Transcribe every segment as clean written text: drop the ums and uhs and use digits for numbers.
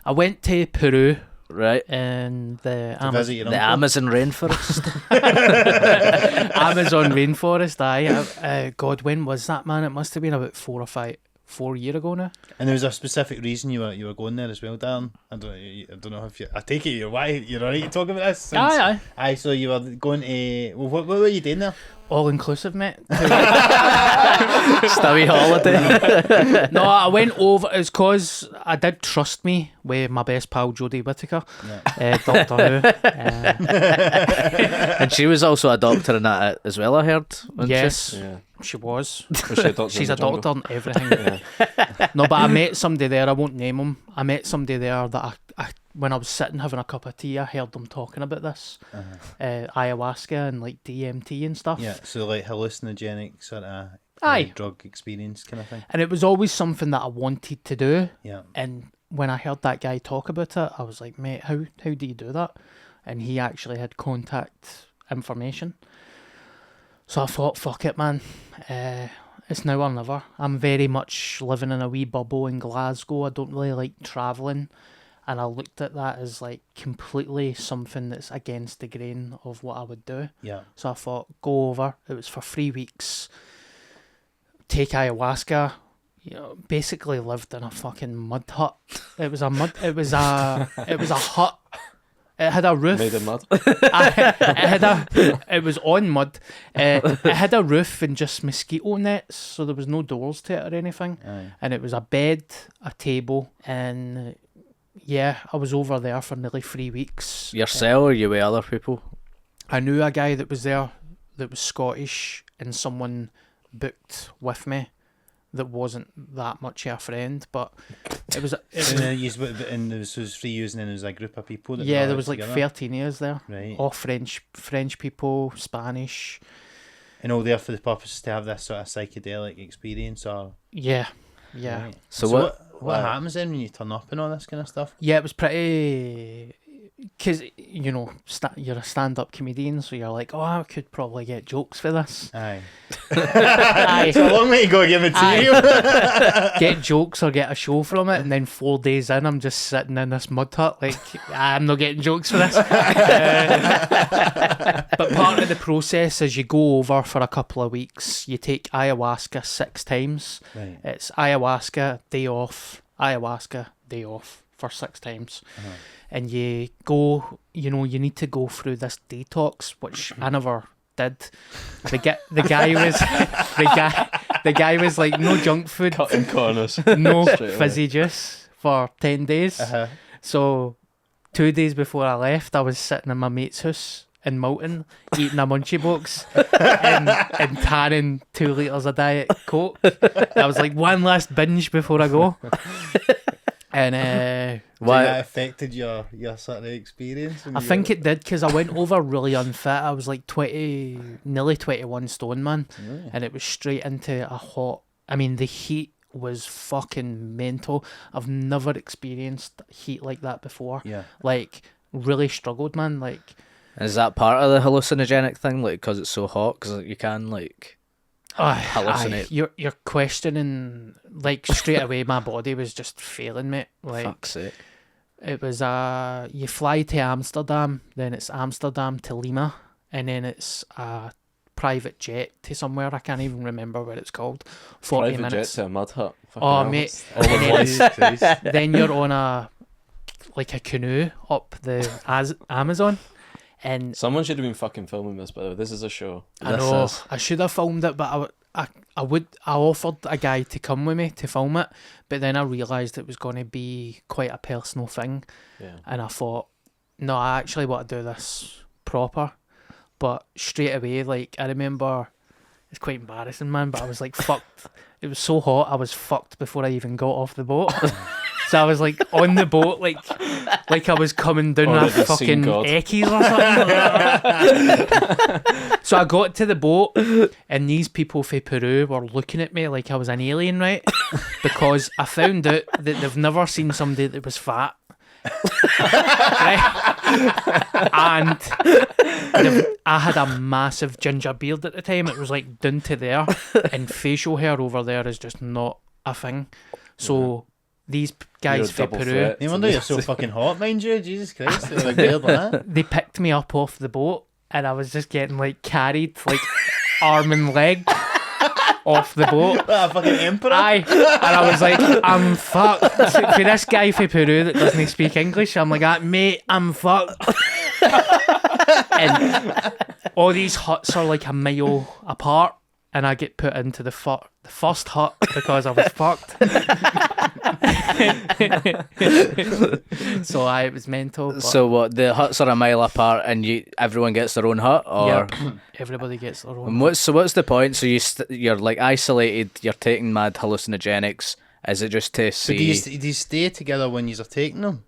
I went to Peru Right. and the Amazon rainforest. Amazon rainforest. God, when was that, man? It must have been about 4 years ago now. And there was a specific reason you were going there as well, Darren. I don't know if I take it you're alright to talk about this. Aye. So you were going to. Well, what were you doing there? All inclusive, mate. Stabby holiday. No, I went over. It's because I did Trust Me with my best pal Jodie Whittaker, Doctor Who. And she was also a doctor in that as well, I heard. Yes, Yeah. she was. She's a doctor in everything. No, but I met somebody there. I won't name him. I met somebody there that I when I was sitting having a cup of tea, I heard them talking about this, ayahuasca and like DMT and stuff. Yeah, so like hallucinogenic sort of drug experience kind of thing. And it was always something that I wanted to do. Yeah. And when I heard that guy talk about it, I was like, mate, how do you do that? And he actually had contact information. So I thought, fuck it, man. It's now or never. I'm very much living in a wee bubble in Glasgow. I don't really like travelling. And I looked at that as like completely something that's against the grain of what I would do. Yeah. So I thought, go over. It was for 3 weeks. Take ayahuasca. You know, basically lived in a fucking mud hut. It was a hut. It had a roof. Made of mud. It was on mud. It had a roof and just mosquito nets, so there was no doors to it or anything. Aye. And it was a bed, a table, and yeah, I was over there for nearly 3 weeks. Yourself or you with other people? I knew a guy that was there that was Scottish, and someone booked with me that wasn't that much of a friend, but it was and there was 3 years, and then there was a group of people. There was like together. 13 years there. Right. All French people, Spanish. And all there for the purpose to have this sort of psychedelic experience, or Yeah. Right. So what happens then when you turn up and all this kind of stuff? Yeah, it was pretty. Because, you know, you're a stand-up comedian, so you're like, oh, I could probably get jokes for this. Aye. Aye. It's a long way to go to get material. Get jokes or get a show from it, and then 4 days in, I'm just sitting in this mud hut, like, I'm not getting jokes for this. But part of the process is you go over for a couple of weeks, you take ayahuasca 6 times. Right. It's ayahuasca, day off, ayahuasca, day off for 6 times. Uh-huh. And you go, you know, you need to go through this detox, which I never did. The guy was like, no junk food, Cutting corners. no Straight away. fizzy juice for 10 days. Uh-huh. So 2 days before I left, I was sitting in my mate's house in Milton eating a munchie box and tanning 2 litres of Diet Coke. I was like, one last binge before I go. And So that affected your sort of experience? I think it did, because I went over really unfit. I was like nearly 21 stone, man. Really? And it was straight into a hot. I mean, the heat was fucking mental. I've never experienced heat like that before. Yeah. Like, really struggled, man. Like, Is that part of the hallucinogenic thing? Like, because it's so hot? Because you can, like, hallucinate. You're questioning, like, straight away. My body was just failing, mate. Like, Fuck's sake. it was you fly to Amsterdam, then it's Amsterdam to Lima, and then it's a private jet to somewhere. I can't even remember what it's called. 40 Private jet minutes. to a mud hut. Fucking Oh, hell. mate. All in one. Then you're on a canoe up the Amazon, and Someone should have been fucking filming this, by the way. This is a show. I know I should have filmed it, but I offered a guy to come with me to film it, but then I realised it was going to be quite a personal thing, Yeah. and I thought, no, I actually want to do this proper. But straight away, like, I remember, it's quite embarrassing, man, but I was like fucked. It was so hot, I was fucked before I even got off the boat. So I was like on the boat, like I was coming down a Already seen fucking God. Eckies or something. So I got to the boat, and these people from Peru were looking at me like I was an alien, right? Because I found out that they've never seen somebody that was fat. Right? And I had a massive ginger beard at the time. It was like down to there, and facial hair over there is just not a thing. So these You're guys a from double Peru, threat. No wonder you're so fucking hot, mind you. Jesus Christ. They're like weird like that. they picked me up off the boat, and I was just getting like carried like arm and leg off the boat. What a fucking emperor. Aye, and I was like, I'm fucked. For this guy from Peru that doesn't speak English, I'm like, mate, I'm fucked. And all these huts are like a mile apart, and I get put into the first hut because I was fucked. So it was mental. But So what? The huts are a mile apart, and everyone gets their own hut, or yep, everybody gets their own. and what's the point? So you're like isolated. You're taking mad hallucinogenics. Is it just to So see? do you stay together when you're taking them?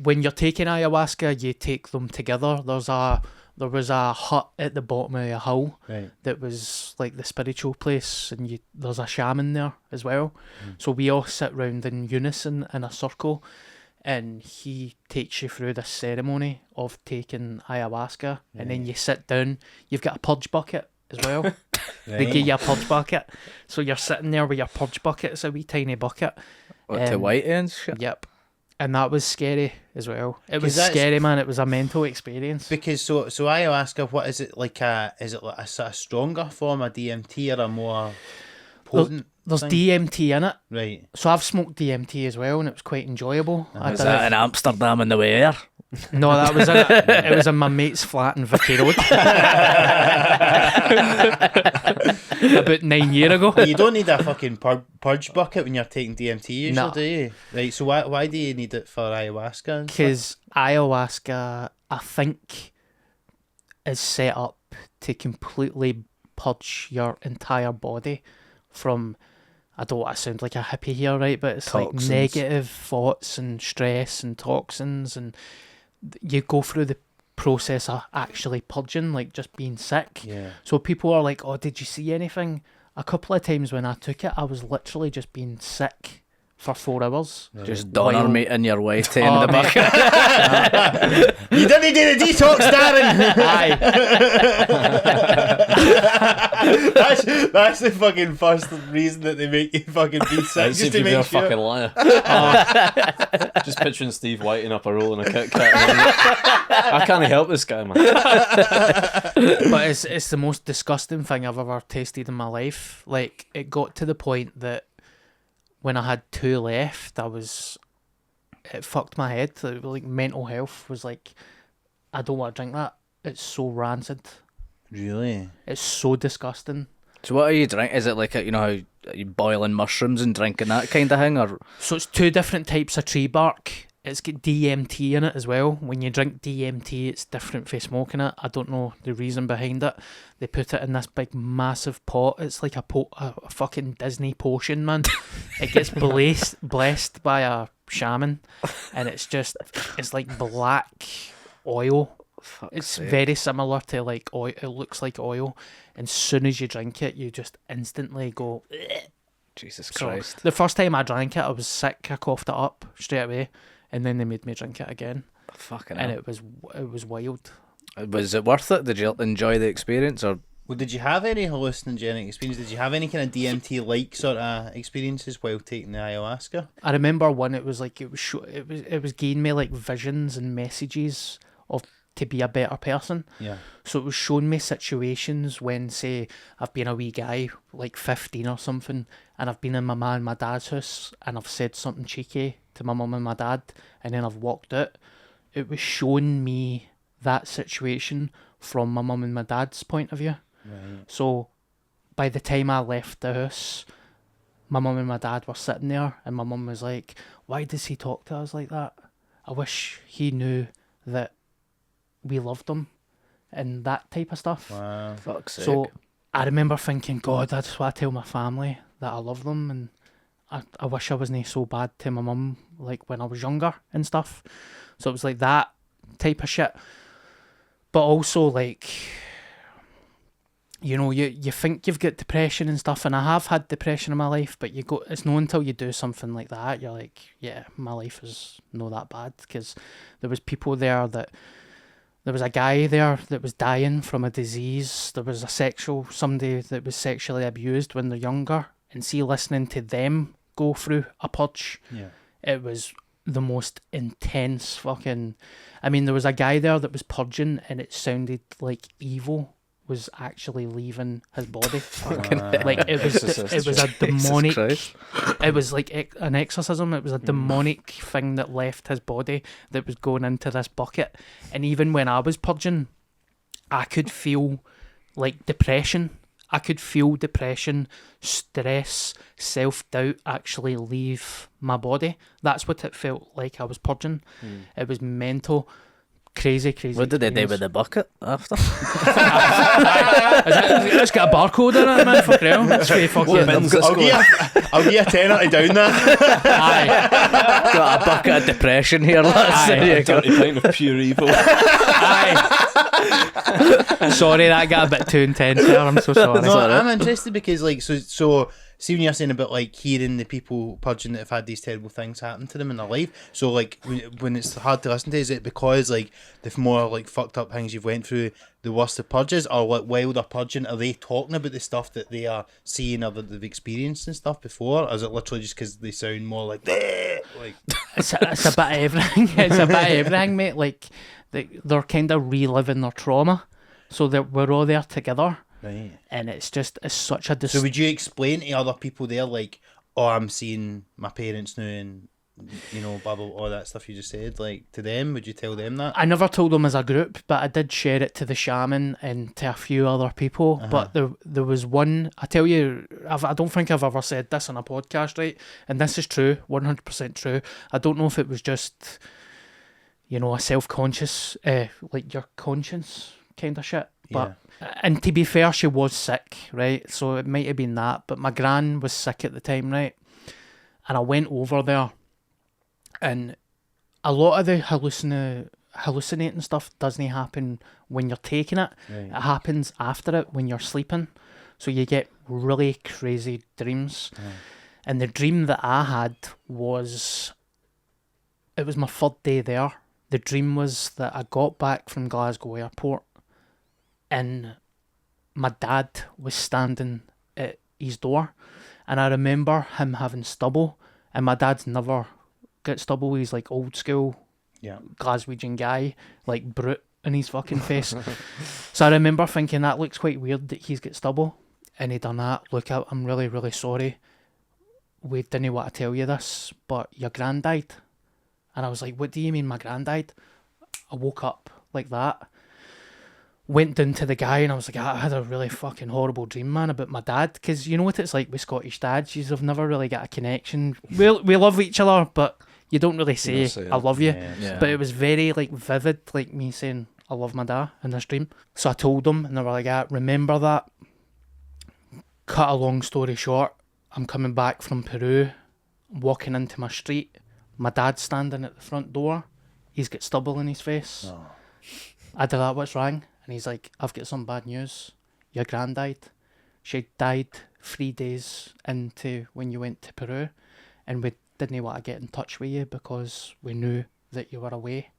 When you're taking ayahuasca, you take them together. There was a hut at the bottom of a hill Right. that was like the spiritual place, and there's a shaman there as well. So we all sit round in unison in a circle, and he takes you through this ceremony of taking ayahuasca, and then you sit down. You've got a purge bucket as well. They give you a purge bucket, so you're sitting there with your purge bucket. It's a wee tiny bucket. What, to white and shit? Yep. And that was scary as well. It was 'Cause that's- scary, man. It was a mental experience. Because so ayahuasca, what is it like? Is it like a sort of stronger form of DMT or a more potent? There's thing? DMT in it. Right. So I've smoked DMT as well, and it was quite enjoyable. I Is did that it. in Amsterdam in the way there? No, that was in it. It was in my mate's flat in Vicky Road. About 9 years ago. But you don't need a fucking purge bucket when you're taking DMT usually, No. do you? Right. So why do you need it for ayahuasca? and stuff? Because ayahuasca, I think, is set up to completely purge your entire body from, I don't want to sound like a hippie here, right? But it's Toxins. like negative thoughts and stress and toxins, and you go through the process of actually purging, like just being sick. Yeah. So people are like, oh, did you see anything? A couple of times when I took it, I was literally just being sick for 4 hours. Just Donner While- meeting your way to in Oh, the mate. bucket. You didn't do the detox, Darren. Aye. that's the fucking first reason that they make you fucking be sick, Let's see just if to you're a make sure. fucking liar. Just picturing Steve whiting up a roll in a Kit Kat. I can't help this guy, man. But it's the most disgusting thing I've ever tasted in my life. Like, it got to the point that when I had 2 left, it fucked my head. Like, mental health was like, I don't want to drink that. It's so rancid. Really? It's so disgusting. So what are you drinking? Is it like how are you boiling mushrooms and drinking that kind of thing, or So it's 2 different types of tree bark. It's got DMT in it as well. When you drink DMT, it's different for smoking it. I don't know the reason behind it. They put it in this big massive pot. It's like a fucking Disney potion, man. It gets blessed by a shaman, and it's like black oil. It's very similar to like oil. It looks like oil. And as soon as you drink it, you just instantly go. Jesus So Christ. the first time I drank it, I was sick. I coughed it up straight away, and then they made me drink it again, Fucking and hell. it was wild. Was it worth it? Did you enjoy the experience, or Well, did you have any hallucinogenic experience? Did you have any kind of DMT-like sort of experiences while taking the ayahuasca? I remember one. It was like it was giving me like visions and messages of to be a better person. Yeah. So it was showing me situations when, say, I've been a wee guy, like 15 or something, and I've been in my mum and my dad's house, and I've said something cheeky to my mum and my dad, and then I've walked out. It was showing me that situation from my mum and my dad's point of view. Right. So by the time I left the house, my mum and my dad were sitting there, and my mum was like, why does he talk to us like that? I wish he knew that we loved him, and that type of stuff. Wow. fuck's sake? So I remember thinking, God, I just want to tell my family that I love them, and I wish I wasn't so bad to my mum like when I was younger and stuff. So it was like that type of shit. But also like, you know, you think you've got depression and stuff, and I have had depression in my life, but it's not until you do something like that, you're like, yeah, my life is not that bad, because there was people there there was a guy there that was dying from a disease. There was somebody that was sexually abused when they're younger, and see, listening to them go through a purge, Yeah. It was the most intense fucking... I mean, there was a guy there that was purging, and it sounded like evil was actually leaving his body. Like it was a demonic... It was like an exorcism. It was a demonic thing that left his body that was going into this bucket. And even when I was purging, I could feel like depression. I could feel depression, stress, self-doubt actually leave my body. That's what it felt like I was purging. It was mental. Crazy. What did they do with the bucket after? It's got a barcode in it, man. Fuck real. It's very fucking... I'll give you a tenner to down that. Aye. Got a bucket of depression here, lads. There you go. Dirty pint of pure evil. Aye. Sorry, that got a bit too intense there. I'm so sorry. No, I'm interested because, like, so see when you're saying about, like, hearing the people purging that have had these terrible things happen to them in their life, so, like, when it's hard to listen to, is it because, like, the more, like, fucked up things you've went through, the worse the purges, or, like, while they're purging, are they talking about the stuff that they are seeing or that they've experienced and stuff before, or is it literally just because they sound more like it's a bit of everything. It's a bit of everything, mate. Like, they're kind of reliving their trauma, so that we're all there together. Right. And it's such a... So would you explain to other people there, like, oh, I'm seeing my parents now and, you know, blah, blah, all that stuff you just said, like, to them? Would you tell them that? I never told them as a group, but I did share it to the shaman and to a few other people. But there was one... I tell you, I don't think I've ever said this on a podcast, right? And this is true, 100% true. I don't know if it was just, you know, a self-conscious, like your conscience kind of shit. But and to be fair, she was sick, right? So it might have been that. But my gran was sick at the time, right? And I went over there, and a lot of the hallucinating stuff doesn't happen when you're taking it. Right. It happens after it when you're sleeping. So you get really crazy dreams. And the dream that I had was, it was my third day there. The dream was that I got back from Glasgow Airport, and my dad was standing at his door, and I remember him having stubble, and my dad's never got stubble. He's like old school Glaswegian guy, like brute in his fucking face. So I remember thinking, that looks quite weird that he's got stubble, and he done that. Look, I'm really, really sorry. We didn't want to tell you this, but your gran died. And I was like, what do you mean my gran died? I woke up like that. Went down to the guy, and I was like, I had a really fucking horrible dream, man, about my dad. Because you know what it's like with Scottish dads, you've never really got a connection. We love each other, but you don't really say I love you. Yeah. But it was very like vivid, like me saying I love my dad in this dream. So I told them, and they were like, remember that? Cut a long story short, I'm coming back from Peru, walking into my street. My dad's standing at the front door. He's got stubble in his face. Oh. I did that, what's wrong? And he's like, I've got some bad news. Your gran died. She died 3 days into when you went to Peru, and we didn't want to get in touch with you because we knew that you were away.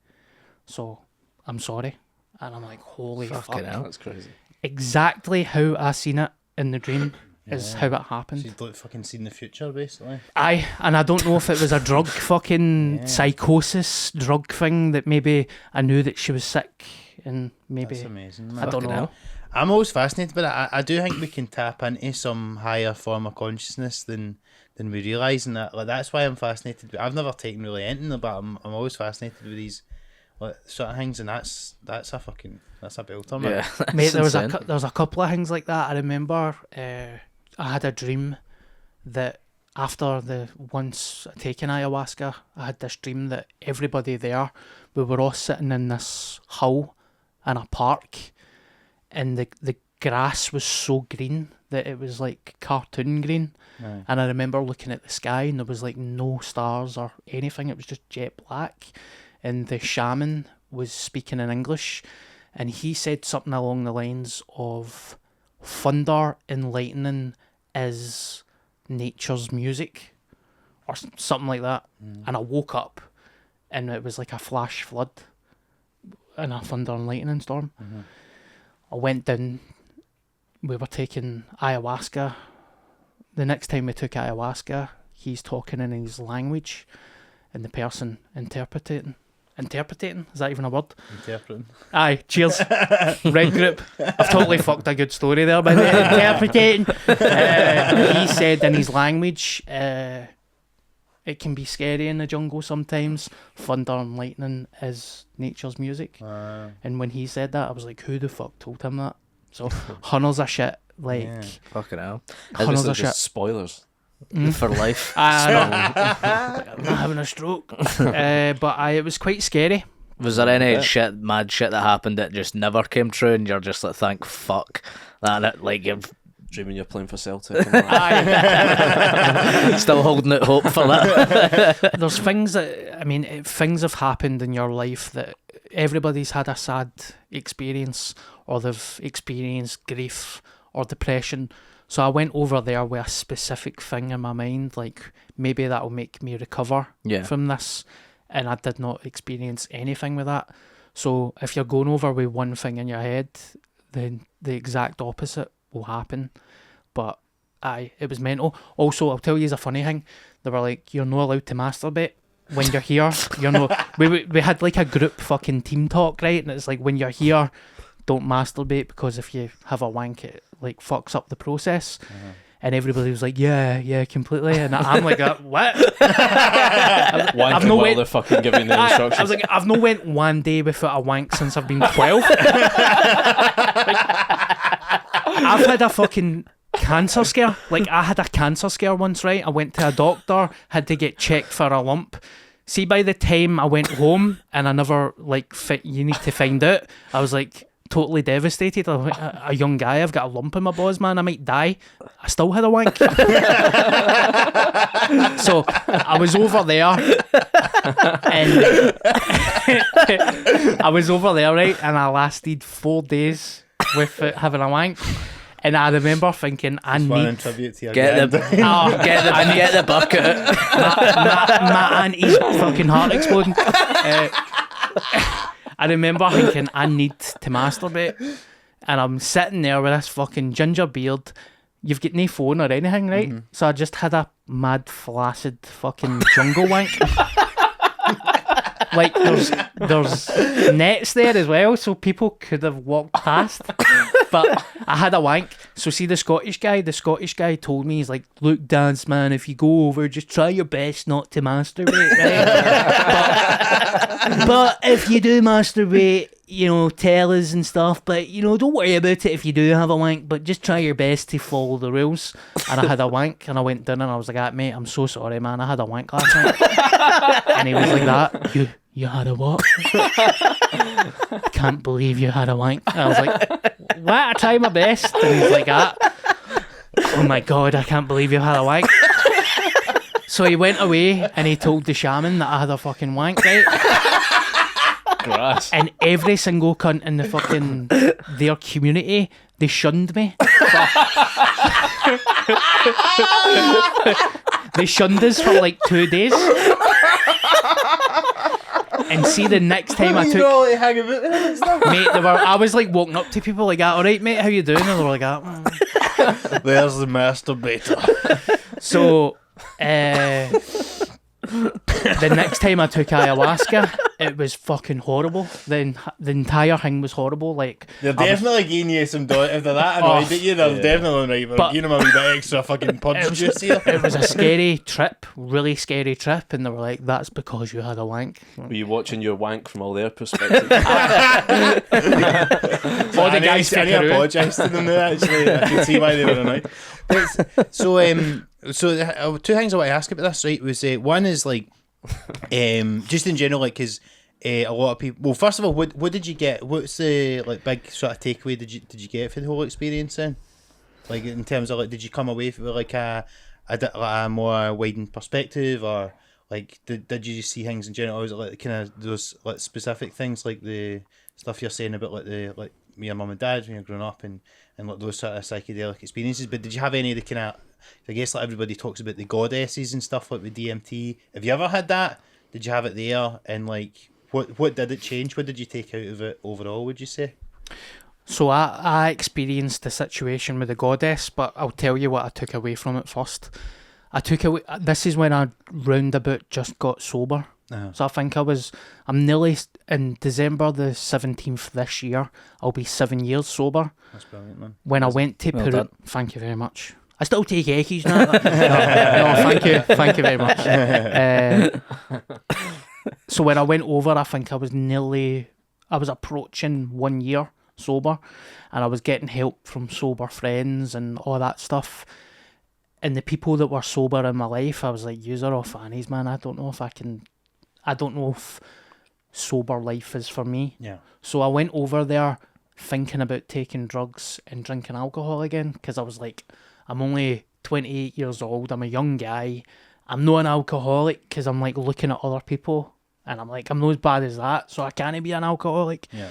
So I'm sorry. And I'm like, holy fuck. That's crazy. Exactly how I seen it in the dream is how it happened. She's like fucking seen the future, basically. Aye, and I don't know if it was a drug fucking psychosis drug thing that maybe I knew that she was sick. And maybe that's amazing, man. I don't know. I'm always fascinated by that. I do think we can tap into some higher form of consciousness than we realise, and that's why I'm fascinated. I've never taken really anything, but I'm always fascinated with these sort of things, and that's a belter, man. Yeah, mate. There was a couple of things like that. I remember I had a dream that after the once taking ayahuasca, I had this dream that everybody there, we were all sitting in this hall in a park, and the grass was so green that it was like cartoon green. Right. And I remember looking at the sky, and there was like no stars or anything. It was just jet black, and the shaman was speaking in English, and he said something along the lines of, thunder and lightning is nature's music, or something like that. And I woke up, and it was like a flash flood and a thunder and lightning storm. I went down, we were taking ayahuasca. The next time we took ayahuasca, he's talking in his language, and the person interpreting. Is that even a word? Interpreting. Aye, cheers. Red group. I've totally fucked a good story there by the interpreting. He said in his language, it can be scary in the jungle sometimes. Thunder and lightning is nature's music. And when he said that, I was like, who the fuck told him that? So, hundreds of shit. Like, fucking hell. hundreds of shit. Spoilers. For life. I'm not having a stroke. But it was quite scary. Was there any mad shit that happened that just never came true and you're just like, thank fuck that like you're Dreaming you're playing for Celtic. And still holding out hope for that? There's things that, I mean, things have happened in your life that everybody's had a sad experience, or they've experienced grief or depression. So I went over there with a specific thing in my mind, like maybe that'll make me recover from this. And I did not experience anything with that. So if you're going over with one thing in your head, then the exact opposite will happen. But it was mental. Also, I'll tell you a funny thing. They were like, you're not allowed to masturbate when you're here. You're not. We had like a group fucking team talk, right? And it's like, when you're here, don't masturbate, because if you have a wank, it like fucks up the process. And everybody was like, yeah, completely. And I'm like, what? I've no while they're fucking giving the instructions. I was like, I've not went one day without a wank since I've been 12. I've had a fucking cancer scare. Like, I had a cancer scare once, right? I went to a doctor, had to get checked for a lump. See, by the time I went home and I never, like, you need to find out, I was like, totally devastated. I'm like, a young guy, I've got a lump in my balls, man, I might die. I still had a wank. So I was over there and I was over there, right, and I lasted 4 days with having a wank. And I remember thinking, I need get the bucket. My auntie's fucking heart exploding. I remember thinking, I need to masturbate. And I'm sitting there with this fucking ginger beard. You've got no phone or anything, right? Mm-hmm. So I just had a mad, flaccid fucking jungle wank. Like, there's nets there as well, so people could have walked past. But I had a wank. So see the Scottish guy told me, he's like, look, dance man, if you go over, just try your best not to masturbate, right? but if you do masturbate, you know, tell us and stuff, but, you know, don't worry about it if you do have a wank, but just try your best to follow the rules. And I had a wank, and I went down and I was like, mate, I'm so sorry, man, I had a wank last night. And he was like, that, you had a what? I can't believe you had a wank. And I was like, what? I try my best. And he's like, oh my God, I can't believe you had a wank. So he went away and he told the shaman that I had a fucking wank, right? Grass. And every single cunt in the fucking their community, they shunned me. They shunned us for like 2 days. And see, the next time I took, hang about there and stuff. mate, I was like walking up to people like, all right, mate, how you doing? And they were like, There's the masturbator. So, the next time I took ayahuasca, it was fucking horrible. The entire thing was horrible. Like, They're definitely giving you some if they're that annoyed at you, they're definitely right. But giving them a wee bit extra fucking punch juice here. It was a scary trip, really scary trip, and they were like, that's because you had a wank. Were you watching your wank from all their perspectives? All the guys I apologise to them now, actually. I can see why they were annoyed. So two things I want to ask about this, right, was one is like, just in general, like, because a lot of people. Well, first of all, what did you get? What's the like big sort of takeaway did you get for the whole experience then? Like, in terms of like, did you come away with like a more widened perspective, or like did you see things in general? Or was it like kind of those like specific things, like the stuff you're saying about like your mum and dad when you're growing up and like those sort of psychedelic experiences? But did you have any of the kind of, I guess, like everybody talks about the goddesses and stuff like with DMT. Have you ever had that? Did you have it there? And like, what did it change? What did you take out of it overall, would you say? So I experienced the situation with the goddess, but I'll tell you what I took away from it first. I took away. This is when I roundabout just got sober. So I think I'm nearly, in December the 17th this year, I'll be 7 years sober. That's brilliant, man. When I went to Well Peru, done. thank you very much. I still take Eckies now. No, thank you very much. So when I went over, I think I was approaching 1 year sober, and I was getting help from sober friends and all that stuff. And the people that were sober in my life, I was like, "Yous are all fannies, man. I don't know if sober life is for me." Yeah. So I went over there thinking about taking drugs and drinking alcohol again, because I was like, I'm only 28 years old. I'm a young guy. I'm not an alcoholic, because I'm like looking at other people and I'm like, I'm not as bad as that, so I can't be an alcoholic. Yeah.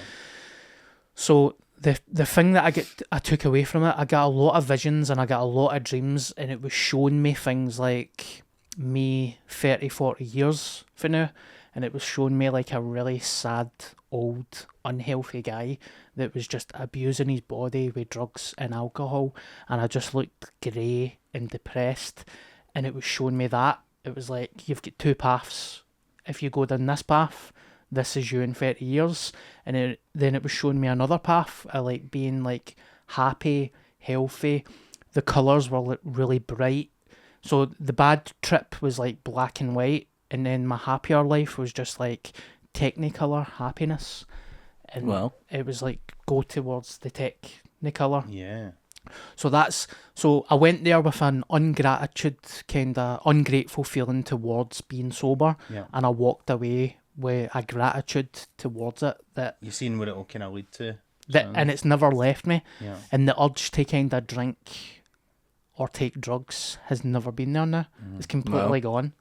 So the thing that I took away from it, I got a lot of visions and I got a lot of dreams, and it was showing me things like me 30, 40 years from now, and it was showing me like a really sad, old, unhealthy guy that was just abusing his body with drugs and alcohol, and I just looked grey and depressed, and it was showing me that. It was like, you've got two paths. If you go down this path, this is you in 30 years. And then it was showing me another path, like being like happy, healthy. The colours were really bright. So the bad trip was like black and white, and then my happier life was just like technicolor happiness. And it was like, go towards the technicolor. Yeah. So I went there with an ungrateful feeling towards being sober, and I walked away with a gratitude towards it, that you've seen what it will kind of lead to. And it's never left me. Yeah. And the urge to kind of drink or take drugs has never been there now. It's completely gone.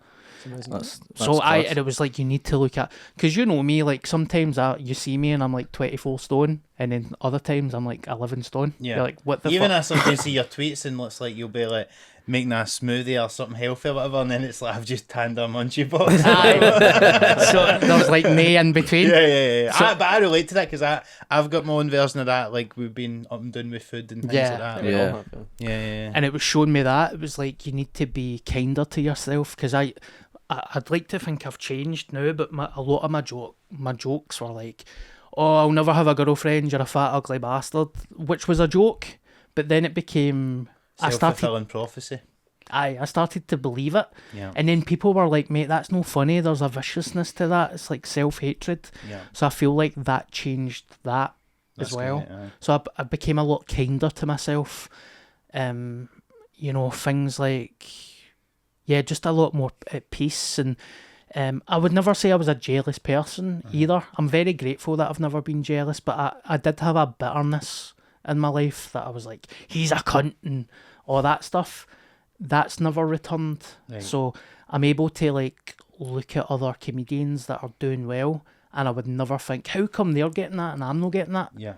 That's And it was like, you need to look at, because you know me, like sometimes you see me and I'm like 24 stone, and then other times I'm like 11 stone. Yeah. You're like, what the Even fuck? I sometimes see your tweets and it's like, you'll be like making a smoothie or something healthy or whatever, and then it's like, I've just tanned a munchie box. So there's like nay in between. Yeah. So- But I relate to that, because I've got my own version of that. Like, we've been up and down with food and things like that. Yeah. Yeah. And it was showing me that. It was like, you need to be kinder to yourself, because I'd like to think I've changed now, but a lot of my jokes were like, "Oh, I'll never have a girlfriend, you're a fat ugly bastard," which was a joke, but then it became Self-fulfilling prophecy. I started to believe it. Yeah. And then people were like, "Mate, that's no funny, there's a viciousness to that, it's like self-hatred." Yeah. So I feel like that changed that as well. Great, So I became a lot kinder to myself. Things like, just a lot more at peace. And I would never say I was a jealous person either. I'm very grateful that I've never been jealous, but I did have a bitterness in my life that I was like, he's a cunt and all that stuff. That's never returned. Right. So I'm able to like look at other comedians that are doing well, and I would never think, how come they're getting that and I'm not getting that? Yeah.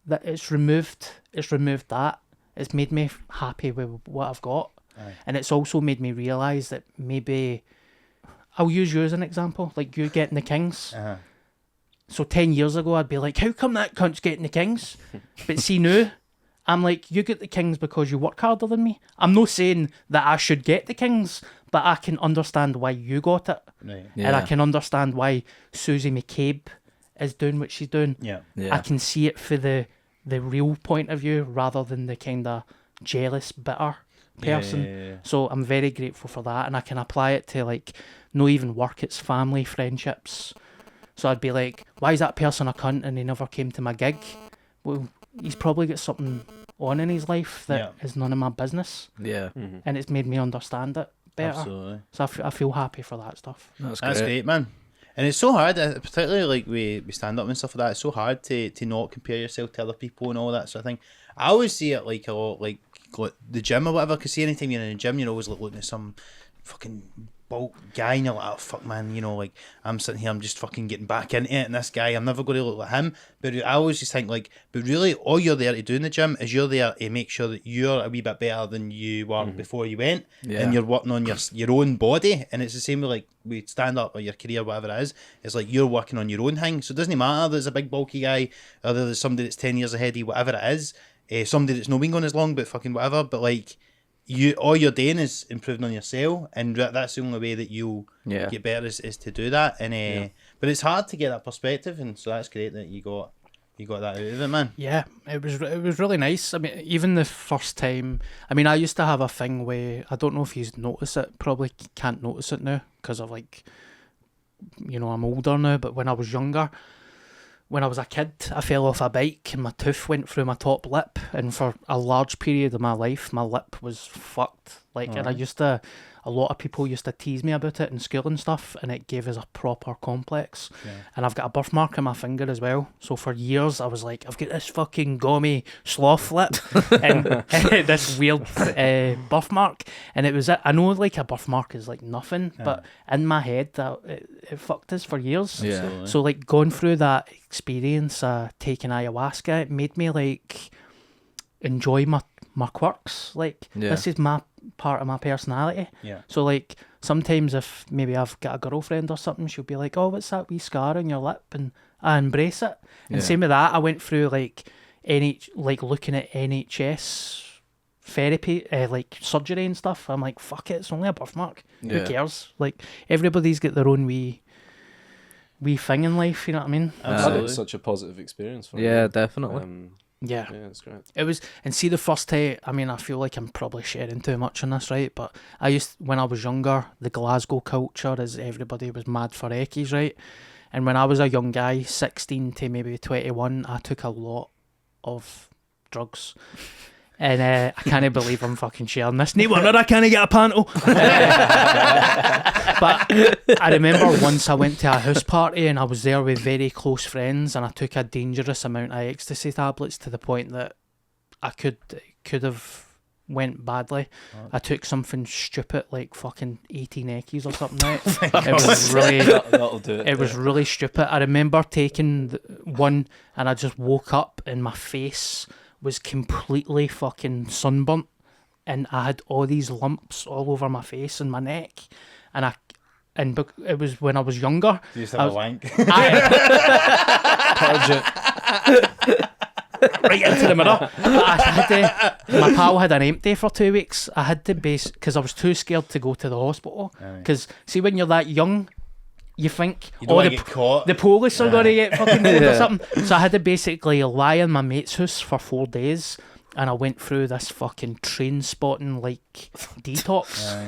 That it's removed that. It's made me happy with what I've got. Aye. And it's also made me realise that maybe, I'll use you as an example, like you getting the Kings. Uh-huh. So 10 years ago, I'd be like, how come that cunt's getting the Kings? But see now, I'm like, you get the Kings because you work harder than me. I'm not saying that I should get the Kings, but I can understand why you got it. Right. And I can understand why Susie McCabe is doing what she's doing. Yeah. I can see it for the real point of view rather than the kind of jealous, bitter person. Yeah. So I'm very grateful for that, and I can apply it to like not even work, it's family, friendships. So I'd be like, why is that person a cunt and he never came to my gig? Well, he's probably got something on in his life that is none of my business. Yeah. And it's made me understand it better. Absolutely. So I feel happy for that stuff. That's great, man. And it's so hard, particularly like we stand up and stuff like that, it's so hard to not compare yourself to other people and all that sort of thing. I always see it like a lot like the gym or whatever, because see, anytime you're in a gym, you're always like looking at some fucking bulk guy and you're like, oh fuck man, like I'm sitting here, I'm just fucking getting back into it, and this guy, I'm never going to look like him. But I always just think like, but really all you're there to do in the gym is you're there to make sure that you're a wee bit better than you were before you went, and you're working on your own body. And it's the same with like we stand up or your career, whatever it is, it's like you're working on your own thing. So it doesn't matter that there's a big bulky guy or there's somebody that's 10 years ahead of you, whatever it is, somebody that's not been going as long but fucking whatever, but like all you're doing is improving on yourself, and that's the only way that you'll get better is to do that. And but it's hard to get that perspective, and so that's great that you got that out of it, man. Yeah, it was really nice. I mean, even the first time, I mean, I used to have a thing where, I don't know if you've noticed it, probably can't notice it now because of like, you know, I'm older now, but when I was younger, when I was a kid, I fell off a bike and my tooth went through my top lip, and for a large period of my life, my lip was fucked. Like, and a lot of people used to tease me about it in school and stuff, and it gave us a proper complex. Yeah. And I've got a birthmark on my finger as well. So for years, I was like, I've got this fucking gummy sloth lip and this weird birthmark. And it was, I know like a birthmark is like nothing, but in my head, it fucked us for years. Yeah. Absolutely. So like going through that experience, taking ayahuasca, it made me like enjoy my quirks. Like, this is my part of my personality. Yeah. So like sometimes if maybe I've got a girlfriend or something, she'll be like, oh, what's that wee scar on your lip? And I embrace it. And same with that, I went through like looking at NHS therapy, like surgery and stuff. I'm like, fuck it, it's only a birthmark. Who cares? Like, everybody's got their own wee thing in life, you know what I mean? Absolutely. It's such a positive experience for me. Yeah, definitely. Yeah, it's great. It was, and see the first time, I mean, I feel like I'm probably sharing too much on this, right? But when I was younger, the Glasgow culture is everybody was mad for eckies, right? And when I was a young guy, 16 to maybe 21, I took a lot of drugs. And I can't believe I'm fucking sharing this. No wonder I can't get a panto. But I remember once I went to a house party and I was there with very close friends, and I took a dangerous amount of ecstasy tablets to the point that I could have went badly. I took something stupid like fucking 18 eckies or something, right? It was really, that'll do it. It was really stupid. I remember taking one and I just woke up and my face was completely fucking sunburnt, and I had all these lumps all over my face and my neck, and it was when I was younger. You used to have a wank. Purge it. Right into the mirror. My pal had an empty for 2 weeks. I had to because I was too scared to go to the hospital. Because see, when you're that young, you think, you don't want to get caught. The police are going to get fucking killed or something. So I had to basically lie in my mate's house for 4 days, and I went through this fucking train spotting like detox,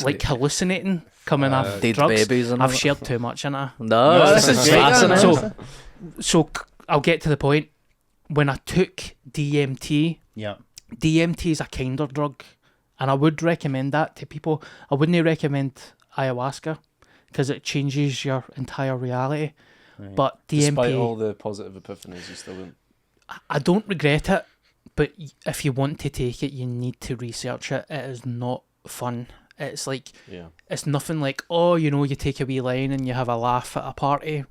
like hallucinating, coming off dead drugs. Babies and I've shared too much in it. No, this is fascinating. So I'll get to the point. When I took DMT, DMT is a kinder drug, and I would recommend that to people. I wouldn't recommend ayahuasca, because it changes your entire reality. Right. But DMT, despite all the positive epiphanies, you still wouldn't. I don't regret it, but if you want to take it, you need to research it. It is not fun. It's like, it's nothing like, oh, you know, you take a wee line and you have a laugh at a party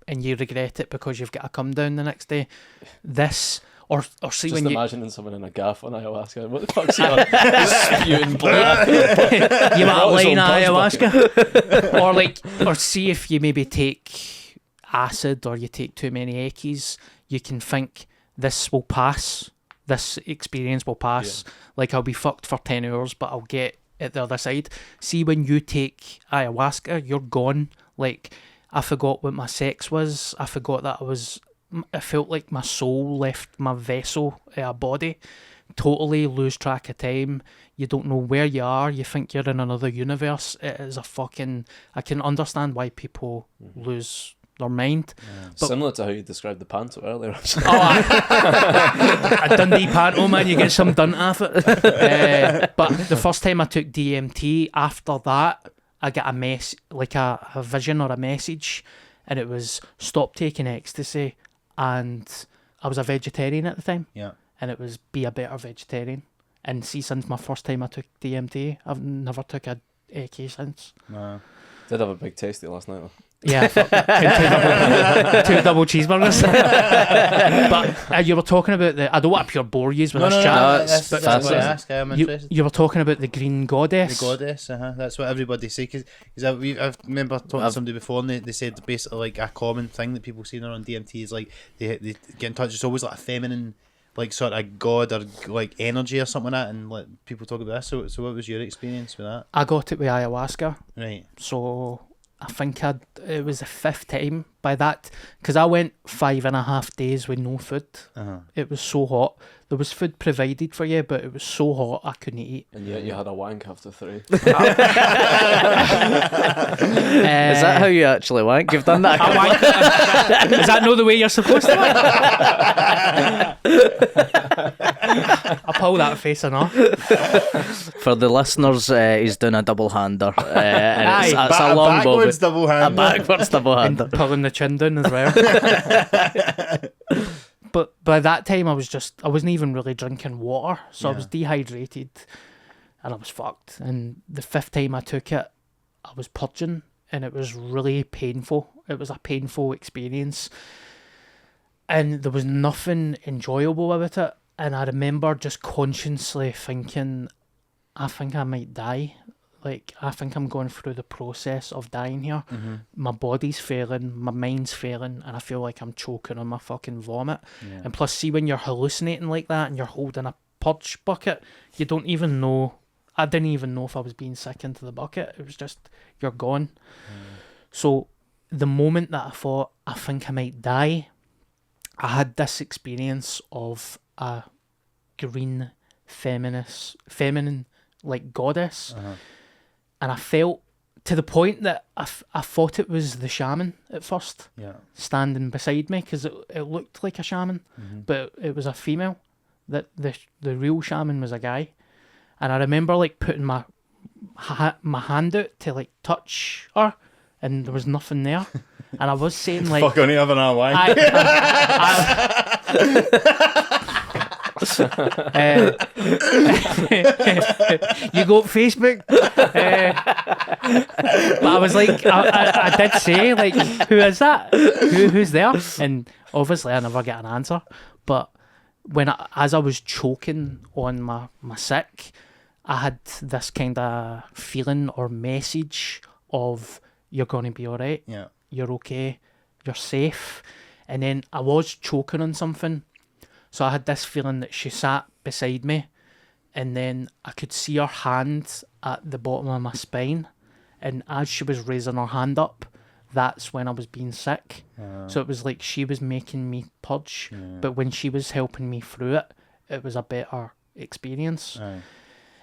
and you regret it because you've got to come down the next day. This... Or see, just when imagining someone in a gaff on ayahuasca. What the fuck's he on? Spewing blood. You might line ayahuasca. or see if you maybe take acid or you take too many eckies, you can think this will pass. This experience will pass. Yeah. Like, I'll be fucked for 10 hours, but I'll get at the other side. See, when you take ayahuasca, you're gone. Like, I forgot what my sex was. I forgot that I felt like my soul left my vessel, a body. Totally lose track of time. You don't know where you are. You think you're in another universe. It is a fucking... I can understand why people lose their mind. Yeah. But similar to how you described the panto earlier. A Dundee panto, man. You get some done off it. But the first time I took DMT, after that, I got a vision or a message, and it was stop taking ecstasy. And I was a vegetarian at the time. Yeah. And it was be a better vegetarian. And see, since my first time I took DMT, I've never took a eckie since. No. Did have a big tasty last night though. Yeah, fuck that. Two double cheeseburgers. But you were talking about I don't want to pure bore you with this chat. That's what I ask. I'm interested. You were talking about the green goddess. The goddess, that's what everybody say. Because I remember talking to somebody before, and they said basically like a common thing that people see on DMT is like they get in touch. It's always like a feminine like sort of God or like energy or something like that, and let people talk about this. So what was your experience with that? I got it with ayahuasca. Right. So I think it was the 5th time by that, because I went 5.5 days with no food. It was so hot. There was food provided for you, but it was so hot I couldn't eat. And yet you had a wank after 3. Is that how you actually wank? You've done that? Is that not the way you're supposed to wank? I pull that face enough. For the listeners, he's doing a double-hander. And it's a long backwards moment. double-hander. A backwards double-hander. And pulling the chin down as well. But by that time I wasn't even really drinking water, so I was dehydrated and I was fucked. And the 5th time I took it, I was purging, and it was really painful. It was a painful experience, and there was nothing enjoyable about it. And I remember just consciously thinking, I think I might die. Like, I think I'm going through the process of dying here. My body's failing, my mind's failing, and I feel like I'm choking on my fucking vomit. And plus, see, when you're hallucinating like that and you're holding a purge bucket, you don't even know. I didn't even know if I was being sick into the bucket. It was just, you're gone. So the moment that I thought, I think I might die, I had this experience of a green feminine like goddess. And I felt, to the point that I thought it was the shaman at first, standing beside me, because it looked like a shaman, but it was a female. That the real shaman was a guy. And I remember like putting my hand out to like touch her, and there was nothing there. And I was saying like, fuck, only having a wank. You go up Facebook, but I was like, I did say like, who is that? Who's there? And obviously I never get an answer. But as I was choking on my sick, I had this kind of feeling or message of, you're gonna be all right. Yeah. You're okay. You're safe. And then I was choking on something. So I had this feeling that she sat beside me, and then I could see her hand at the bottom of my spine. And as she was raising her hand up, that's when I was being sick. So it was like she was making me purge, but when she was helping me through it, it was a better experience.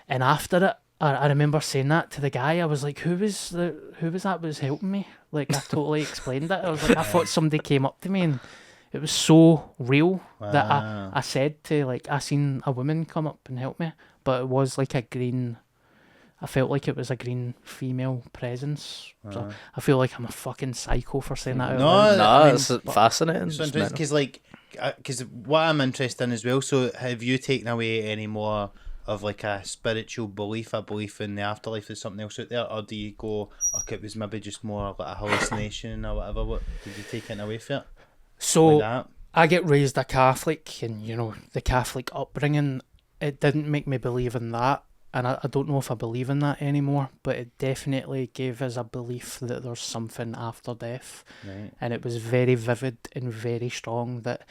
And after it, I remember saying that to the guy. I was like, who was that was helping me? Like, I totally explained it. I was like, I thought somebody came up to me, and it was so real that I said to, like, I seen a woman come up and help me, but it was like a green, I felt like it was a green female presence. So I feel like I'm a fucking psycho for saying that out loud. No, it's fascinating. Because what I'm interested in as well, so have you taken away any more of like a spiritual belief, a belief in the afterlife, there's something else out there, or do you go, it was maybe just more like a hallucination or whatever? What did you take it away from it? So like I get raised a Catholic, and you know, the Catholic upbringing, it didn't make me believe in that, and I don't know if I believe in that anymore, but it definitely gave us a belief that there's something after death. And it was very vivid and very strong that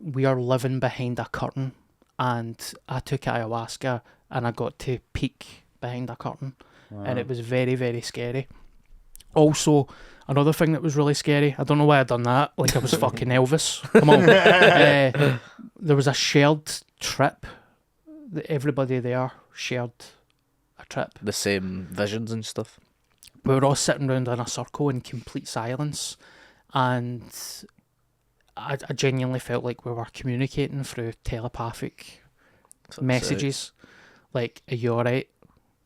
we are living behind a curtain. And I took ayahuasca and I got to peek behind a curtain. And it was very, very scary. Also, another thing that was really scary, I don't know why I done that, like I was fucking Elvis. Come on. There was a shared trip. Everybody there shared a trip. The same visions and stuff. We were all sitting around in a circle in complete silence, and I genuinely felt like we were communicating through telepathic messages. Like, are you alright?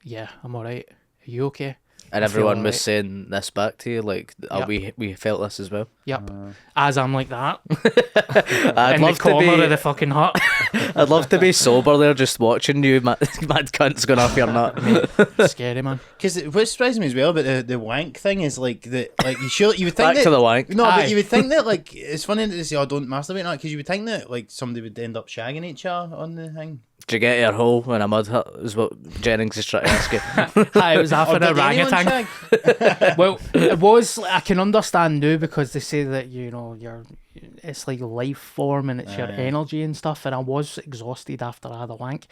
Yeah, I'm alright. Are you okay? And everyone was saying this back to you, like, we felt this as well. Yep. As I'm like that. I'd in love the corner to be, of the fucking hut. I'd love to be sober there just watching you, mad cunt's going off your nut. Scary, man. Because what surprised me as well about the wank thing is like you would think Back that, to the wank. No, but you would think that, like, it's funny that they say, don't masturbate, not, because you would think that like somebody would end up shagging each other on the thing. Did you get your hole in a mud hut? Is what Jennings is trying to ask you. I was after Or an did anyone orangutan. shag? Well, it was. I can understand now because they say that it's like life form and it's your energy and stuff. And I was exhausted after I had a wank,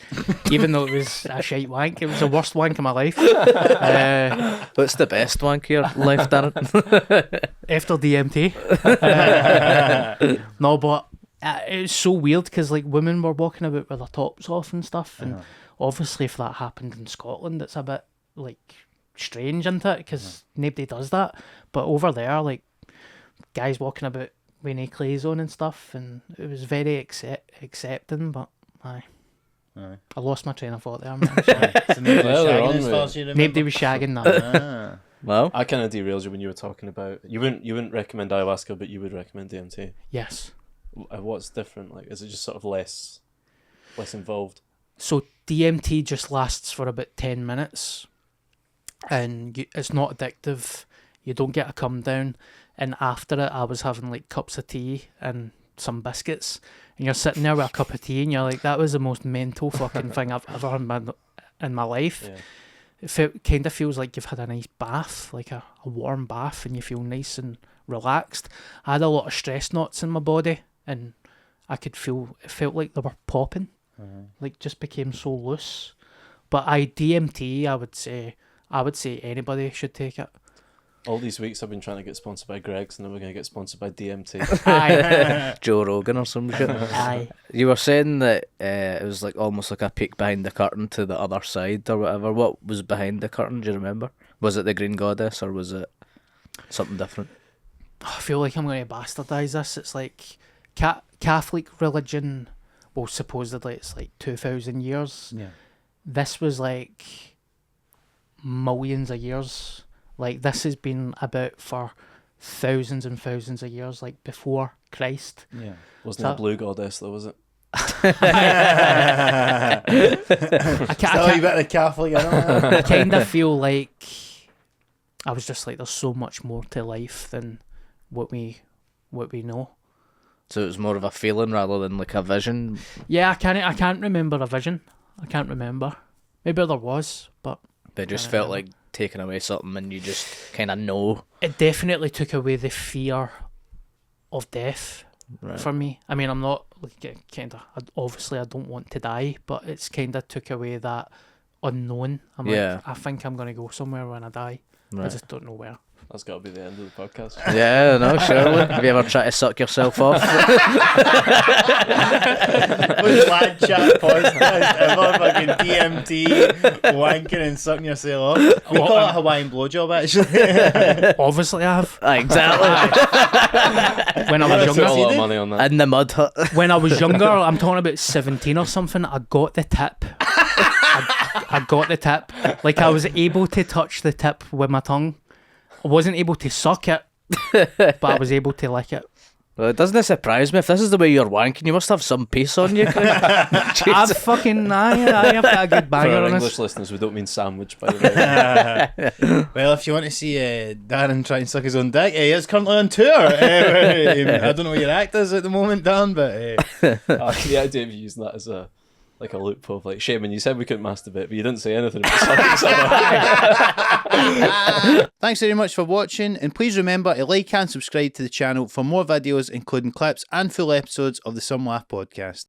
even though it was a shite wank. It was the worst wank of my life. What's the best wank of your life, Darren? After DMT. No, but it's so weird because like women were walking about with their tops off and stuff, and obviously if that happened in Scotland, it's a bit like strange, isn't it? Because nobody does that. But over there, like guys walking about with no clothes on and stuff, and it was very accepting. But I lost my train of thought there, man. So nobody was Well, they're shagging on as with far it. as you remember? Nobody was shagging that. Ah. Well, I kind of derailed you when you were talking about you wouldn't recommend ayahuasca, but you would recommend DMT. Yes. What's different? Like, is it just sort of less involved? So DMT just lasts for about 10 minutes and it's not addictive. You don't get a come down. And after it, I was having like cups of tea and some biscuits. And you're sitting there with a cup of tea and you're like, that was the most mental fucking thing I've ever had in my life. Yeah. It kind of feels like you've had a nice bath, like a warm bath, and you feel nice and relaxed. I had a lot of stress knots in my body and it felt like they were popping. Like just became so loose. But DMT, I would say anybody should take it. All these weeks I've been trying to get sponsored by Greg's, and then we're going to get sponsored by DMT. Aye. Joe Rogan or some shit. Aye. You were saying that it was like almost like a peek behind the curtain to the other side or whatever. What was behind the curtain? Do you remember? Was it the Green Goddess or was it something different? I feel like I'm going to bastardise this. It's like Catholic religion, well, supposedly it's like 2,000 years. Yeah. This was like millions of years. Like this has been about for thousands and thousands of years, like before Christ. Yeah. Wasn't So- it a blue goddess though, was it? I Still a bit of Catholic, I don't know. I kind of feel like I was just like, there's so much more to life than what we know. So it was more of a feeling rather than like a vision. Yeah, I can't remember a vision. I can't remember. Maybe there was, but They just Can't felt remember. like taking away something and you just kind of know. it definitely took away the fear of death Right. for me. I mean, I'm not like obviously I don't want to die, but it's kind of took away that unknown. I'm Yeah. like, I think I'm gonna go somewhere when I die. I Right. just don't know where. That's got to be the end of the podcast. Yeah, no, surely. Have you ever tried to suck yourself off? Most lad chat podcast ever, fucking DMT, wanking and sucking yourself off. We call it a Hawaiian blowjob, actually. Obviously, I have. Exactly. When I I was put a younger, lot of money on that. In the mud hut. when I was younger, I'm talking about 17 or something. I got the tip. I got the tip. Like I was able to touch the tip with my tongue. I wasn't able to suck it, but I was able to lick it. Well, it doesn't surprise me. If this is the way you're wanking, you must have some piece on you. I've fucking I've got a good For banger our on English this. listeners, we don't mean sandwich, by the way. Well, if you want to see Darren try and suck his own dick, he is currently on tour. I don't know what your act is at the moment, Darren, but The idea of you using that as a loophole, like Shaman, you said we couldn't masturbate, but you didn't say anything about sucking someone. thanks very much for watching, and please remember to like and subscribe to the channel for more videos, including clips and full episodes of the Some Laugh podcast.